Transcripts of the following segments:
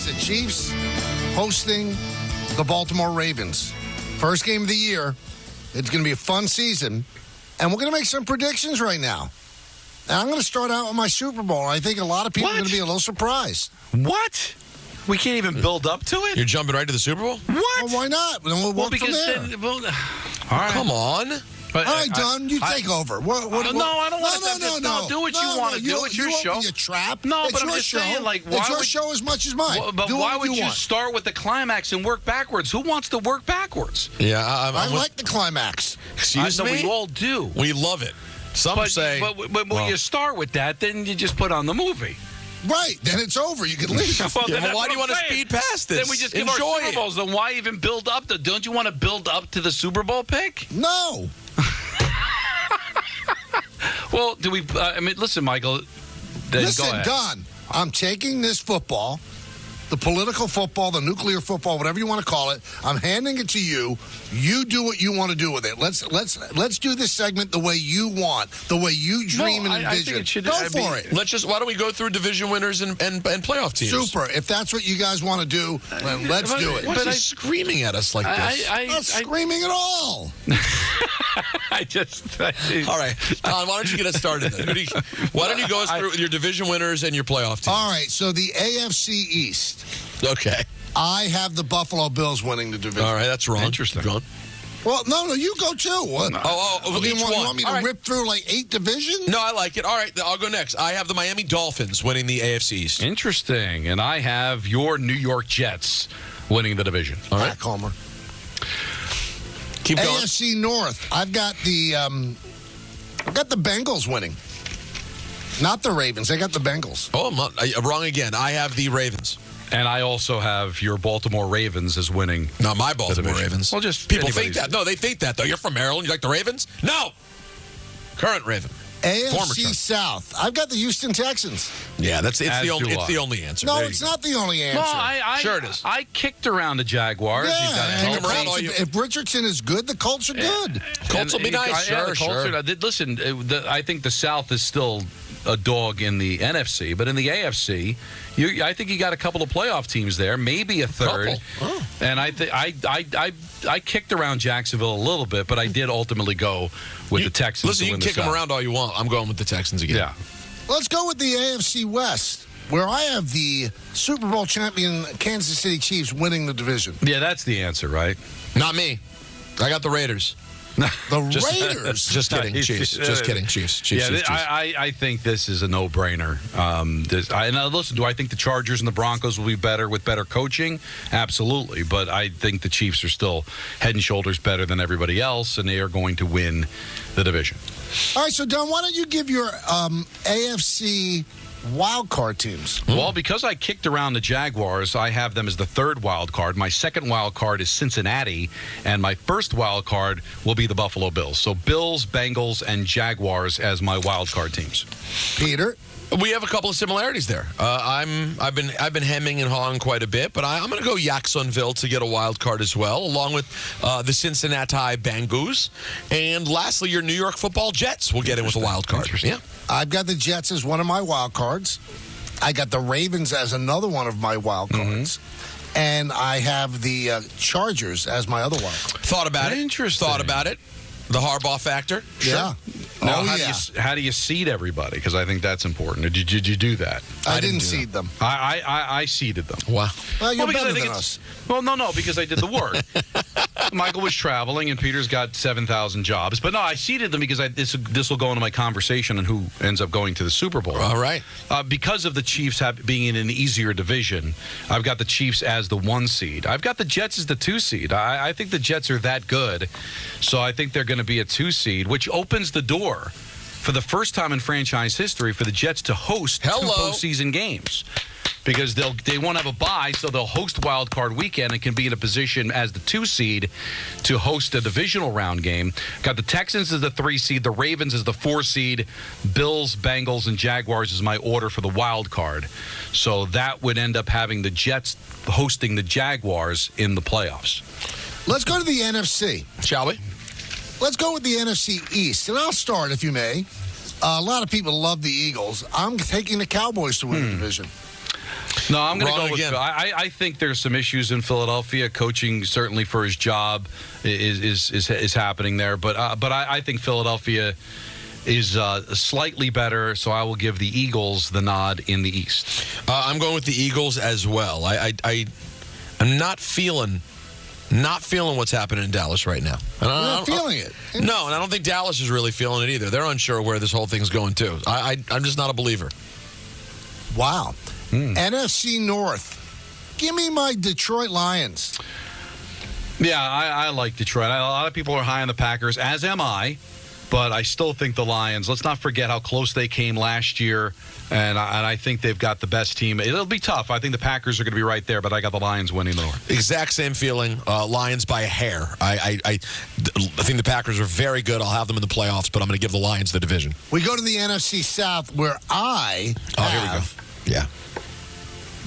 It's the Chiefs hosting the Baltimore Ravens. First game of the year. It's going to be a fun season. And we're going to make some predictions right now. And I'm going to start out with my Super Bowl. I think a lot of people are going to be a little surprised. What? We can't even build up to it? You're jumping right to the Super Bowl? What? Well, why not? Then we'll work from there. All right. Come on. All right, Don, you take over. No, I don't want to. No, do what you want to do. It's your show. You trap. No, it's but I'm your just show. saying, like, why it's your would, show as much as mine. But do why would you want. start with the climax and work backwards? Who wants to work backwards? Yeah, I like the climax. Excuse me? We all do. We love it. Some say. But when you start with that, then you just put on the movie. Right, then it's over. You can leave. Well, why do you want to speed past this? Then we just give our Super Bowls. Then why even build up to? Don't you want to build up to the Super Bowl pick? No. Well, do we? Listen, Michael. Listen, go ahead. Don. I'm taking this football, the political football, the nuclear football, whatever you want to call it. I'm handing it to you. You do what you want to do with it. Let's do this segment the way you want, the way you dream and envision. Go for it. Why don't we go through division winners and playoff teams? Super. If that's what you guys want to do, let's do it. Why is he screaming at us like this? I'm not screaming at all. All right, Don, why don't you get us started then? Why don't you go through your division winners and your playoff teams? All right, so the AFC East. Okay. I have the Buffalo Bills winning the division. All right, that's wrong. Interesting. Well, no, you go too. What? You want me to rip through like 8 divisions? No, I like it. All right, I'll go next. I have the Miami Dolphins winning the AFC East. Interesting. And I have your New York Jets winning the division. All right, Calmer. Keep going. AFC North. I've got the Bengals winning. Not the Ravens. I got the Bengals. Oh, I'm wrong again. I have the Ravens. And I also have your Baltimore Ravens as winning. Not my Baltimore Ravens. Well, just people think that. No, they think that, though. You're from Maryland. You like the Ravens? No. Current Raven. AFC South. I've got the Houston Texans. Yeah, it's the only answer. No, it's not the only answer. No, sure it is. I kicked around the Jaguars. Yeah, if Richardson is good, the Colts are good. Colts will be nice. Sure. Listen, I think the South is still a dog in the NFC, but in the AFC, I think you got a couple of playoff teams there, maybe a third. Oh. And I kicked around Jacksonville a little bit, but I did ultimately go with the Texans. Listen, you can kick them around all you want. I'm going with the Texans again. Yeah. Let's go with the AFC West, where I have the Super Bowl champion Kansas City Chiefs winning the division. Yeah, that's the answer, right? Not me. I got the Raiders. The Raiders? Just kidding, Chiefs. Just kidding, Chiefs. Chiefs. I think this is a no-brainer. Listen, do I think the Chargers and the Broncos will be better with better coaching? Absolutely. But I think the Chiefs are still head and shoulders better than everybody else, and they are going to win the division. All right, so Don, why don't you give your AFC wild card teams? Well, because I kicked around the Jaguars, I have them as the third wild card. My second wild card is Cincinnati, and my first wild card will be the Buffalo Bills. So Bills, Bengals, and Jaguars as my wild card teams. Peter? We have a couple of similarities there. I've been hemming and hawing quite a bit, but I'm going to go Jacksonville to get a wild card as well, along with the Cincinnati Bengals, and lastly, your New York Football Jets will get in with a wild card. Yeah, I've got the Jets as one of my wild cards. I got the Ravens as another one of my wild cards. And I have the Chargers as my other wild card. Thought about it. Interesting. Thought about it. The Harbaugh factor. Sure. Yeah. Now, how do you seed everybody? Because I think that's important. Did you do that? I didn't seed them. I seeded them. Wow. Well, you're better than us. Well, no, because I did the work. Michael was traveling, and Peter's got 7,000 jobs. But no, I seeded them because this will go into my conversation on who ends up going to the Super Bowl. All right. Because of the Chiefs being in an easier division, I've got the Chiefs as the 1 seed. I've got the Jets as the 2 seed. I think the Jets are that good, so I think they're going to be a 2 seed, which opens the door for the first time in franchise history for the Jets to host 2 postseason games. Because they won't have a bye, so they'll host Wild Card Weekend and can be in a position as the 2 seed to host a divisional round game. Got the Texans as the 3 seed, the Ravens as the 4 seed, Bills, Bengals, and Jaguars is my order for the wild card. So that would end up having the Jets hosting the Jaguars in the playoffs. Let's go to the NFC. Shall we? Let's go with the NFC East. And I'll start, if you may. A lot of people love the Eagles. I'm taking the Cowboys to win the division. No, I'm going to Wrong go with again. Phil. I think there's some issues in Philadelphia. Coaching, certainly for his job, is happening there. But I think Philadelphia is slightly better, so I will give the Eagles the nod in the East. I'm going with the Eagles as well. I'm not feeling what's happening in Dallas right now. You're not feeling it. No, and I don't think Dallas is really feeling it either. They're unsure where this whole thing's going, too. I'm just not a believer. Wow. NFC North. Give me my Detroit Lions. Yeah, I like Detroit. A lot of people are high on the Packers, as am I. But I still think the Lions, let's not forget how close they came last year. And I think they've got the best team. It'll be tough. I think the Packers are going to be right there, but I got the Lions winning the North. Exact same feeling. Lions by a hair. I think the Packers are very good. I'll have them in the playoffs, but I'm going to give the Lions the division. We go to the NFC South, where I here we go. Yeah.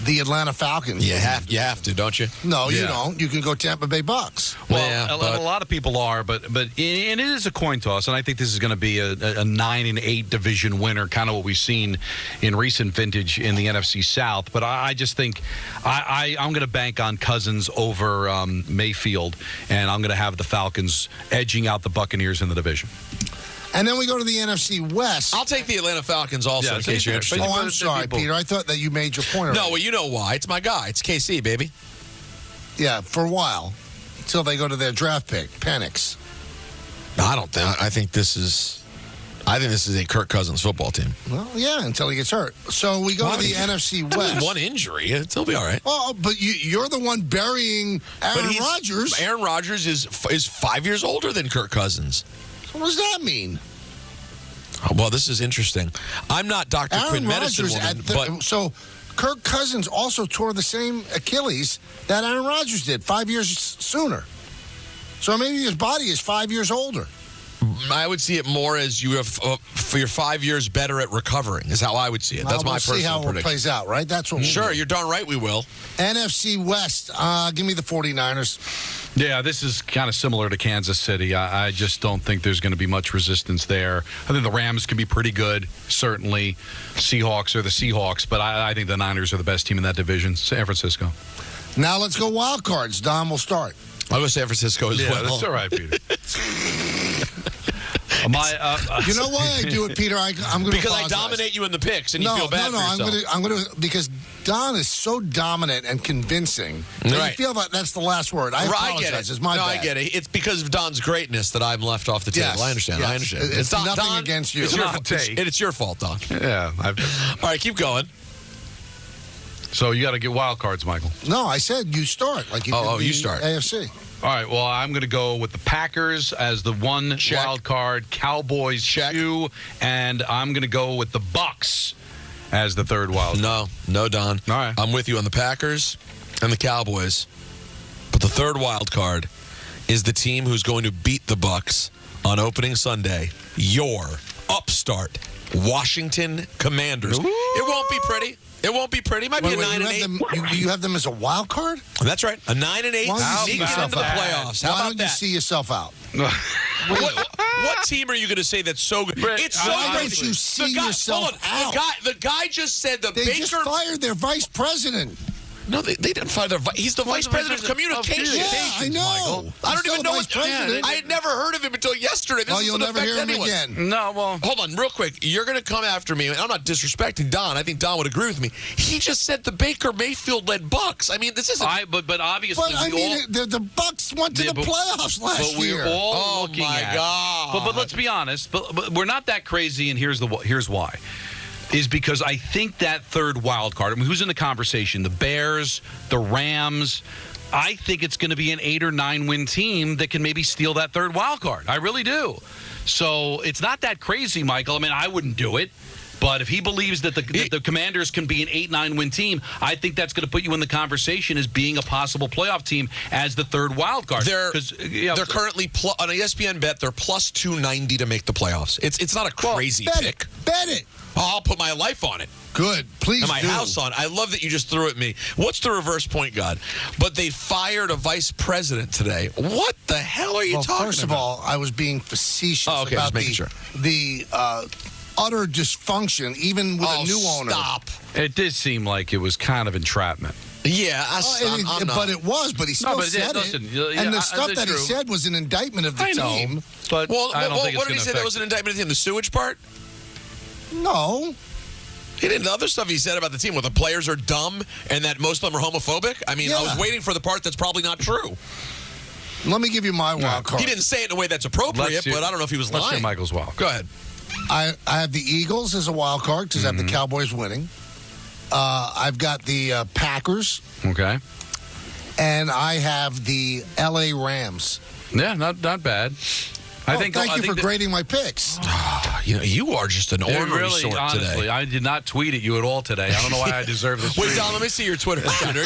The Atlanta Falcons. You have to, don't you? No, you Yeah. don't. You can go Tampa Bay Bucks. Well, Yeah, a lot of people are, but it is a coin toss, and I think this is going to be a 9-8 division winner, kind of what we've seen in recent vintage in the NFC South. But I just think I'm going to bank on Cousins over Mayfield, and I'm going to have the Falcons edging out the Buccaneers in the division. And then we go to the NFC West. I'll take the Atlanta Falcons also, Yeah, in case you're same interested. here. Oh, I'm sorry, people. Peter. I thought that you made your point already. No, well, you know why. It's my guy. It's KC, baby. Yeah, for a while. Until they go to their draft pick, Penix. I think this is a Kirk Cousins football team. Well, yeah, until he gets hurt. So we go to the NFC West. One injury. He'll be all right. Oh, but you're the one burying Aaron Rodgers. Aaron Rodgers is 5 years older than Kirk Cousins. So what does that mean? Oh, well, this is interesting. I'm not Dr. Aaron Quinn medicine Rodgers woman, but so Kirk Cousins also tore the same Achilles that Aaron Rodgers did 5 years sooner. So maybe his body is 5 years older. I would see it more as you have for your 5 years better at recovering is how I would see it. That's we'll my personal see how prediction. it plays out, right? That's what we'll Sure, do. you're darn right we will. NFC West, give me the 49ers. Yeah, this is kind of similar to Kansas City. I just don't think there's going to be much resistance there. I think the Rams can be pretty good, certainly. Seahawks are the Seahawks, but I think the Niners are the best team in that division. San Francisco. Now let's go wild cards. Don will start. I'll go San Francisco as well. That's all right, Peter. You know why I do it, Peter? I'm going to Because I dominate you in the picks and you feel bad for I'm yourself. going to because Don is so dominant and convincing. That Right. I feel that that's the last word. I apologize. I get it. It's my bad. I get it. It's because of Don's greatness that I'm left off the table. Yes, I understand. yes. I understand. It's Don, nothing Don, against you. It's your, Not a take. it's your fault, Don. Yeah. All right, keep going. So you got to get wild cards, Michael. No, I said you start. Like you did you the start. AFC. All right, well, I'm going to go with the Packers as the one Check. wild card, Cowboys Check. 2, and I'm going to go with the Bucks as the third wild card. No, Don. All right. I'm with you on the Packers and the Cowboys. But the third wild card is the team who's going to beat the Bucks on opening Sunday. Your upstart Washington Commanders. Ooh. It won't be pretty. It won't be pretty. It might be a 9-8. You have them as a wild card? That's right. A 9-8. Why don't you see Sneaking yourself into the out? playoffs. How Why about don't you that? see yourself out? What team are you going to say that's so good? Brett, It's so why great. don't you see The guy- yourself hold on. out? The guy just said the They Baker. just fired their vice president. No, they didn't fire their. He's the vice president of communications. Yeah, I know. Michael. I don't He's even still know vice what. president. I had never heard of him until yesterday. This Oh, you'll doesn't never affect hear him anyone. again. No, well, Hold on, real quick. You're going to come after me. I'm not disrespecting Don. I think Don would agree with me. He just said the Baker Mayfield-led Bucks. I mean, this isn't. but obviously, But I mean, the Bucks went to Yeah, the playoffs last but we're year. all Oh, looking my at. God. But let's be honest. But we're not that crazy, and here's why. Is because I think that third wild card. I mean, who's in the conversation? The Bears, the Rams. I think it's going to be an 8 or 9 win team that can maybe steal that third wild card. I really do. So it's not that crazy, Michael. I mean, I wouldn't do it. But if he believes that the Commanders can be an 8-9 win team, I think that's going to put you in the conversation as being a possible playoff team as the third wild card. They're 'Cause, currently on an ESPN bet. They're plus 290 to make the playoffs. It's not a crazy Bet pick. it. Bet it. I'll put my life on it. Good. Please And my do. house on. I love that you just threw at me. What's the reverse point, God? But they fired a vice president today. What the hell are you talking about? First of all, I was being facetious Oh, okay, about just making sure. the utter dysfunction, even with a new owner. Stop. It did seem like it was kind of entrapment. Yeah, But it was. But he still said it. And the stuff that he said was an indictment of the team. But I don't think what did he say that was an indictment of the team? The sewage part? No. He didn't. The other stuff he said about the team, where the players are dumb and that most of them are homophobic. I mean, I was waiting for the part that's probably not true. Let me give you my wild card. He didn't say it in a way that's appropriate, but I don't know if he was lying. Let's hear Michael's wild. Go ahead. I have the Eagles as a wild card because I have the Cowboys winning. I've got the Packers. Okay. And I have the L.A. Rams. Yeah, not bad. Thank you for grading my picks. You are just an ornery sort honestly, today. I did not tweet at you at all today. I don't know why I deserve this. Wait, Don, let me see your Twitter account.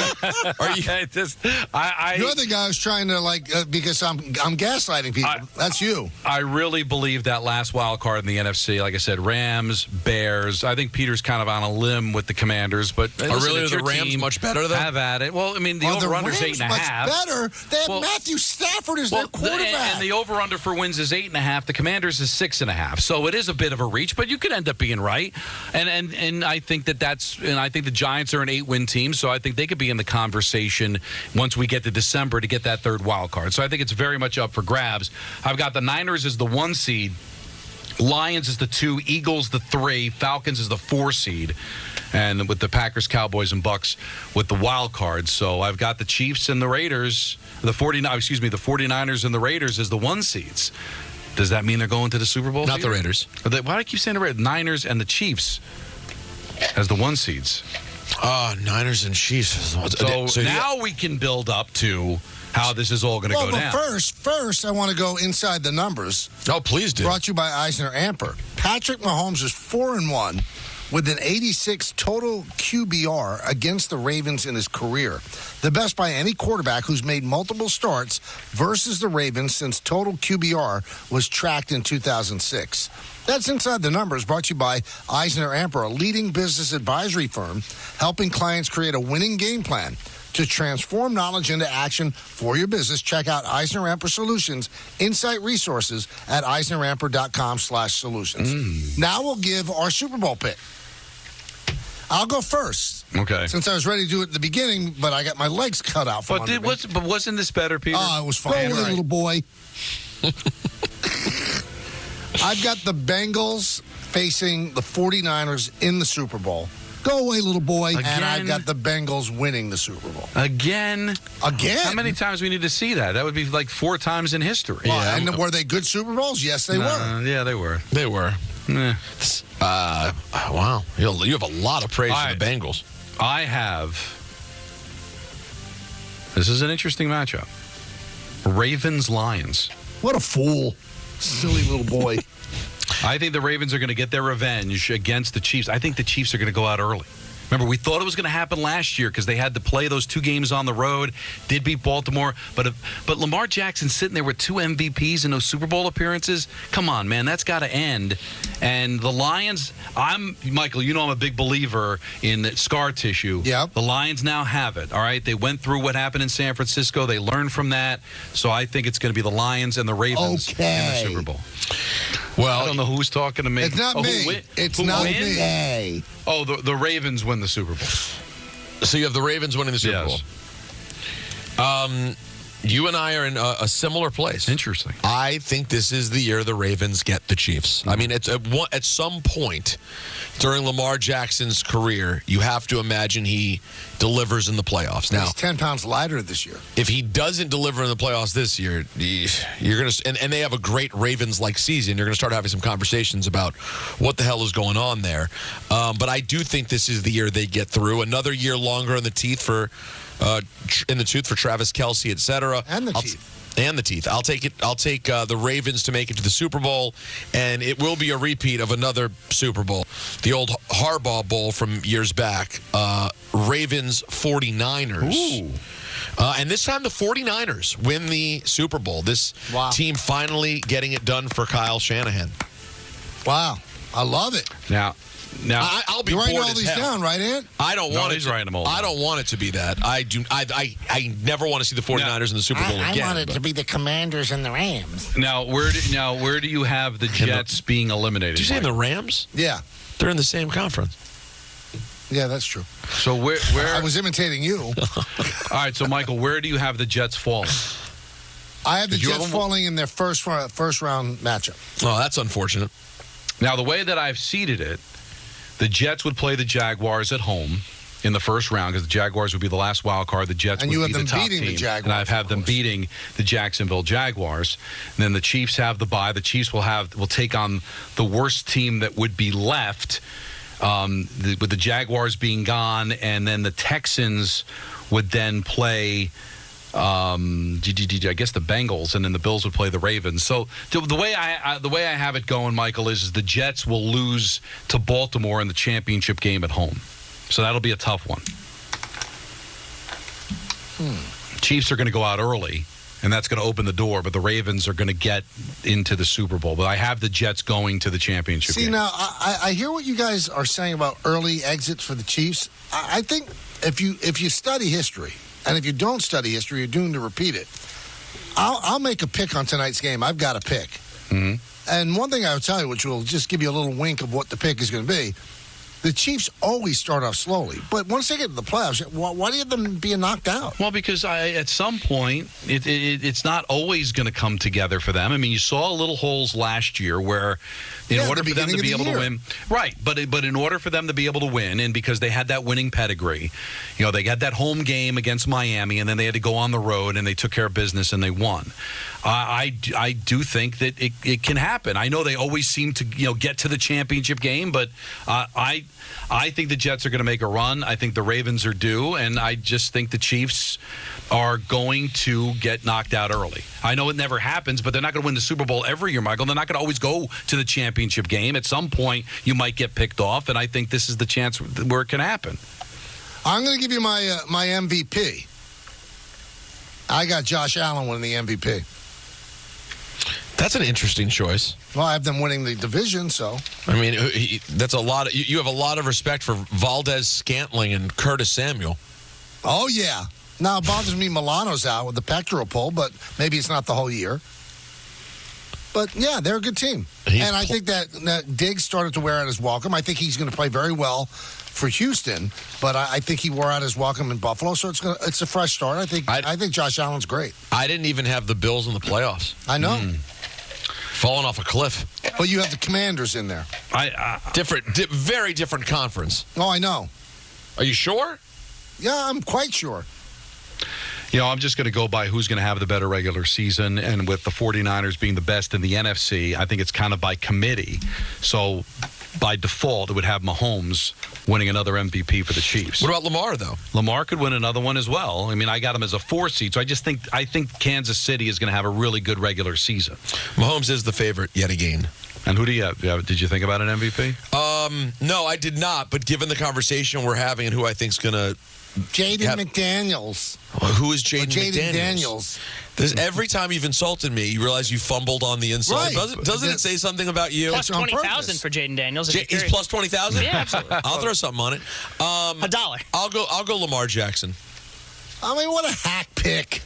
Are you? You're the guy who's trying to because I'm gaslighting people. That's you. I really believe that last wild card in the NFC. Like I said, Rams, Bears. I think Peter's kind of on a limb with the Commanders, but are really the Rams much better though? Have at it. Well, I mean the over/under is 8.5. Much better. They have Matthew Stafford as their quarterback, and the over/under for wins is 8.5. The Commanders is 6.5. So it is a bit of a reach, but you could end up being right. And I think I think the Giants are an 8-win team, so I think they could be in the conversation once we get to December to get that third wild card. So I think it's very much up for grabs. I've got the Niners as the 1 seed, Lions is the 2, Eagles the 3, Falcons is the 4 seed, and with the Packers, Cowboys, and Bucks with the wild card. So I've got the Chiefs and the Raiders, the 49ers and the Raiders as the 1 seeds. Does that mean they're going to the Super Bowl? Not the Raiders. Why do I keep saying the Raiders? Niners and the Chiefs as the 1 seeds. Niners and Chiefs. So now we can build up to how this is all going to go down. First, I want to go inside the numbers. Oh, please do. Brought to you by Eisner Amper. Patrick Mahomes is 4-1 with an 86 total QBR against the Ravens in his career. The best by any quarterback who's made multiple starts versus the Ravens since total QBR was tracked in 2006. That's Inside the Numbers, brought to you by Eisner Amper, a leading business advisory firm helping clients create a winning game plan to transform knowledge into action for your business. Check out Eisner Amper Solutions Insight Resources at EisnerAmper.com/solutions. Now we'll give our Super Bowl pick. I'll go first. Okay. Since I was ready to do it at the beginning, but I got my legs cut out from under me. But wasn't this better, Peter? Oh, it was fine. Go away, little boy. I've got the Bengals facing the 49ers in the Super Bowl. Go away, little boy. Again? And I've got the Bengals winning the Super Bowl. Again? How many times we need to see that? That would be like 4 times in history. Well, yeah. And were they good Super Bowls? Yes, they were. Yeah, they were. They were. Wow. You have a lot of praise for the Bengals. I have. This is an interesting matchup. Ravens-Lions. What a fool. Silly little boy. I think the Ravens are going to get their revenge against the Chiefs. I think the Chiefs are going to go out early. Remember, we thought it was going to happen last year because they had to play those 2 games on the road, did beat Baltimore. But Lamar Jackson sitting there with 2 MVPs in those Super Bowl appearances, come on, man, that's got to end. And the Lions, Michael, you know I'm a big believer in scar tissue. Yep. The Lions now have it, all right? They went through what happened in San Francisco. They learned from that. So I think it's going to be the Lions and the Ravens in the Super Bowl. Well, I don't know who's talking to me. It's not me. It's not me. Oh, the Ravens win the Super Bowl. So you have the Ravens winning the Super Bowl. You and I are in a similar place. Interesting. I think this is the year the Ravens get the Chiefs. I mean, at some point during Lamar Jackson's career, you have to imagine he delivers in the playoffs. Now, he's 10 pounds lighter this year. If he doesn't deliver in the playoffs this year, you're going to, and they have a great Ravens-like season, you're going to start having some conversations about what the hell is going on there. But I do think this is the year they get through. Another year longer in the tooth for Travis Kelce, etc. And the teeth. And the teeth. I'll take it. I'll take the Ravens to make it to the Super Bowl, and it will be a repeat of another Super Bowl, the old Harbaugh Bowl from years back. Ravens 49ers. Ooh. And this time the 49ers win the Super Bowl. This team finally getting it done for Kyle Shanahan. Wow. I love it. Now, Now, I'll be You're bored writing all as these hell. down, right, Ant? I don't want he's it. writing them all I down. don't want it to be that. I never want to see the 49ers in the Super Bowl again. I want it to be the Commanders and the Rams. Now, where do you have the Jets being eliminated? Did you say Mike? the Rams? Yeah. They're in the same conference. Yeah, that's true. So where? I was imitating you. All right, so Michael, where do you have the Jets falling? I have the Did you Jets have them- falling in their first round matchup. Oh, that's unfortunate. Now, the way that I've seeded it, the Jets would play the Jaguars at home in the first round because the Jaguars would be the last wild card. The Jets And would you be have the them top beating the team. Jaguars, And I've had of them course. beating the Jacksonville Jaguars. And then the Chiefs have the bye. The Chiefs will take on the worst team that would be left. With the Jaguars being gone, and then the Texans would then play, I guess the Bengals, and then the Bills would play the Ravens. So the way I have it going, Michael, is the Jets will lose to Baltimore in the championship game at home. So that'll be a tough one. Chiefs are going to go out early, and that's going to open the door, but the Ravens are going to get into the Super Bowl. But I have the Jets going to the championship game. See, now, I hear what you guys are saying about early exits for the Chiefs. I think if you study history, and if you don't study history, you're doomed to repeat it. I'll make a pick on tonight's game. I've got a pick. Mm-hmm. And one thing I will tell you, which will just give you a little wink of what the pick is going to be, the Chiefs always start off slowly. But once they get to the playoffs, why do you have them being knocked out? Well, because at some point, it's not always going to come together for them. I mean, you saw little holes last year where in order for them to be able to win. Right, but in order for them to be able to win, and because they had that winning pedigree, they had that home game against Miami, and then they had to go on the road, and they took care of business, and they won. I do think that it can happen. I know they always seem to get to the championship game, but I think the Jets are going to make a run. I think the Ravens are due, and I just think the Chiefs are going to get knocked out early. I know it never happens, but they're not going to win the Super Bowl every year, Michael. They're not going to always go to the championship game. At some point, you might get picked off, and I think this is the chance where it can happen. I'm going to give you my MVP. I got Josh Allen winning the MVP. That's an interesting choice. Well, I have them winning the division, so. I mean, that's a lot. You have a lot of respect for Valdez-Scantling and Curtis Samuel. Oh, yeah. Now, it bothers me Milano's out with the pectoral pull, but maybe it's not the whole year. But, yeah, they're a good team. And I think that Diggs started to wear out his welcome. I think he's going to play very well for Houston, but I think he wore out his welcome in Buffalo, so it's a fresh start. I think Josh Allen's great. I didn't even have the Bills in the playoffs. I know. Falling off a cliff. But you have the Commanders in there. Very different conference. Oh, I know. Are you sure? Yeah, I'm quite sure. I'm just going to go by who's going to have the better regular season. And with the 49ers being the best in the NFC, I think it's kind of by committee. So by default, it would have Mahomes winning another MVP for the Chiefs. What about Lamar, though? Lamar could win another one as well. I mean, I got him as a 4 seed. So I think Kansas City is going to have a really good regular season. Mahomes is the favorite yet again. And who do you have? Did you think about an MVP? No, I did not. But given the conversation we're having and who I think is going to... Jaden McDaniels. Who is Jaden McDaniels? Daniels. Every time you've insulted me, you realize you fumbled on the insult. Right. Doesn't it say something about you? Plus 20,000 for Jaden Daniels. He's plus 20,000? Yeah, absolutely. I'll throw something on it. $1. I'll go Lamar Jackson. I mean, what a hack pick.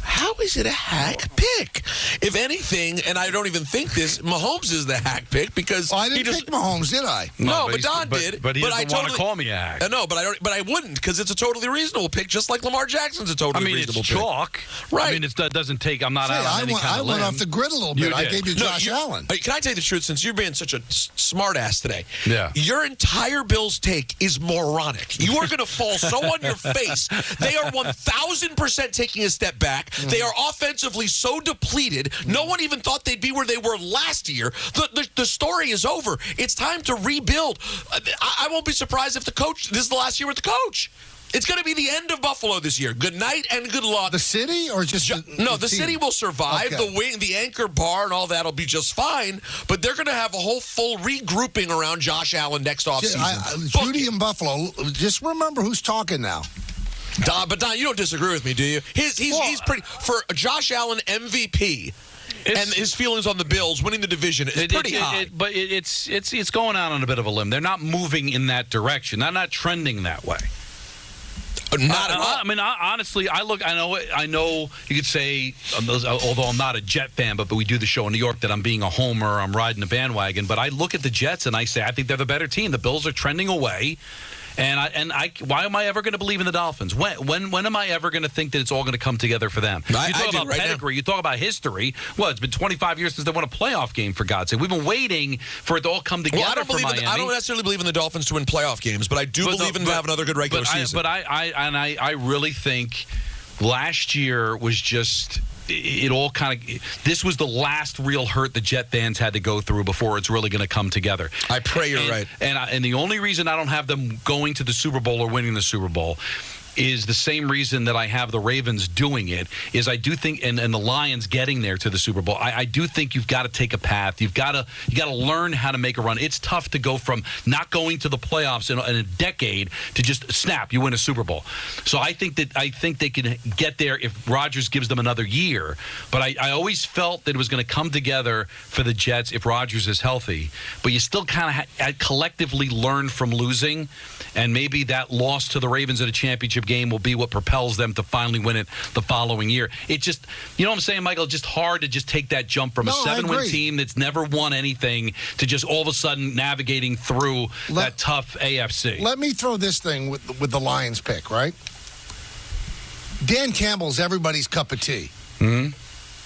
How is it a hack pick? If anything, and I don't even think this, Mahomes is the hack pick because I didn't pick Mahomes, did I? No, but Don did. But he doesn't want to call me a hack. No, but I wouldn't because it's a totally reasonable pick, just like Lamar Jackson's a totally reasonable pick. It's chalk. Right. I mean, it doesn't take. I'm not out on any kind of limb. I went off the grid a little bit. You I did. gave you Josh Allen. Can I tell you the truth? Since you're being such a smart ass today, Yeah. Your entire Bills take is moronic. You are going to fall so on your face. They are 1,000% taking a step back. They are offensively so depleted. No one even thought they'd be where they were last year. The story is over. It's time to rebuild. I won't be surprised if the coach, this is the last year with the coach. It's going to be the end of Buffalo this year. Good night and good luck. The city or just the city will survive. Okay. The anchor bar and all that will be just fine. But they're going to have a whole full regrouping around Josh Allen next offseason. Judy in Buffalo, just remember who's talking now. Don, you don't disagree with me, do you? He's pretty for Josh Allen MVP. and his feelings on the Bills winning the division is pretty high. But it's going out on a bit of a limb. They're not moving in that direction. They're not trending that way. Not at all. I mean, honestly, I know you could say, although I'm not a Jet fan, but we do the show in New York, that I'm being a homer, I'm riding the bandwagon. But I look at the Jets and I say, I think they're the better team. The Bills are trending away. And why am I ever going to believe in the Dolphins? When am I ever going to think that it's all going to come together for them? You talk about pedigree. You talk about history. Well, it's been 25 years since they won a playoff game, for God's sake. We've been waiting for it to all come together for Miami. I don't necessarily believe in the Dolphins to win playoff games, but I do believe in to have another good regular season. I really think last year was just... It all kind of. This was the last real hurt the Jet fans had to go through before it's really going to come together. I pray you're right. And the only reason I don't have them going to the Super Bowl or winning the Super Bowl is the same reason that I have the Ravens doing it, is I do think, and the Lions getting there to the Super Bowl, I do think you've got to take a path. You got to learn how to make a run. It's tough to go from not going to the playoffs in a decade to just snap, you win a Super Bowl. So I think they can get there if Rodgers gives them another year. But I always felt that it was going to come together for the Jets if Rodgers is healthy. But you still kind of collectively learn from losing, and maybe that loss to the Ravens at a championship game will be what propels them to finally win it the following year. It just, you know what I'm saying, Michael? It's just hard to just take that jump from a 7-win team that's never won anything to just all of a sudden navigating through that tough AFC. Let me throw this thing with the Lions pick, right? Dan Campbell's everybody's cup of tea. Mm-hmm.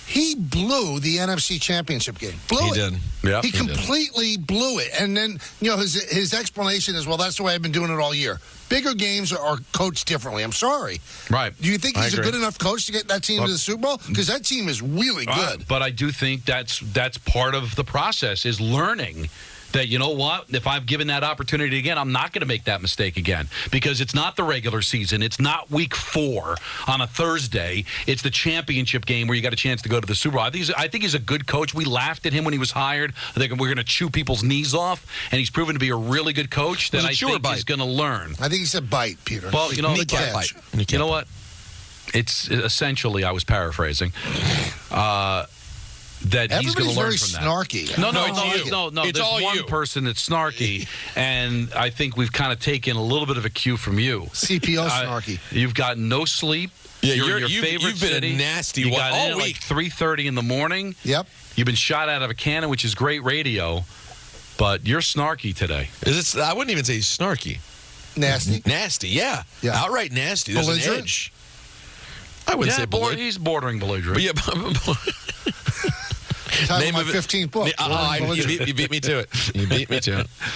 He blew the NFC Championship game. He did. Yeah, he completely blew it. And then, his explanation is, well, that's the way I've been doing it all year. Bigger games are coached differently. I'm sorry. Right. Do you think he's a good enough coach to get that team to the Super Bowl? Because that team is really good. But I do think that's part of the process, is learning that, you know what, if I've given that opportunity again, I'm not going to make that mistake again, because it's not the regular season. It's not week 4 on a Thursday. It's the championship game where you got a chance to go to the Super Bowl. I think he's a good coach. We laughed at him when he was hired. I think we're going to chew people's knees off, and he's proven to be a really good coach that I think he's going to learn. I think he said bite, Peter. Well, you know what? It's essentially, I was paraphrasing, that he's going to learn from that. Snarky. No. It's There's all one you. person that's snarky, and I think we've kind of taken a little bit of a cue from you. CPO snarky. You've got no sleep. Yeah, you're in your favorite you've been city. a nasty you one got all in week. at like 3:30 in the morning. Yep. You've been shot out of a cannon, which is great radio, but you're snarky today. I wouldn't even say he's snarky. Nasty. Nasty, yeah. Outright nasty. There's an edge. I wouldn't say belligerent. He's bordering belligerent. But Name of my 15th book. You beat me to it.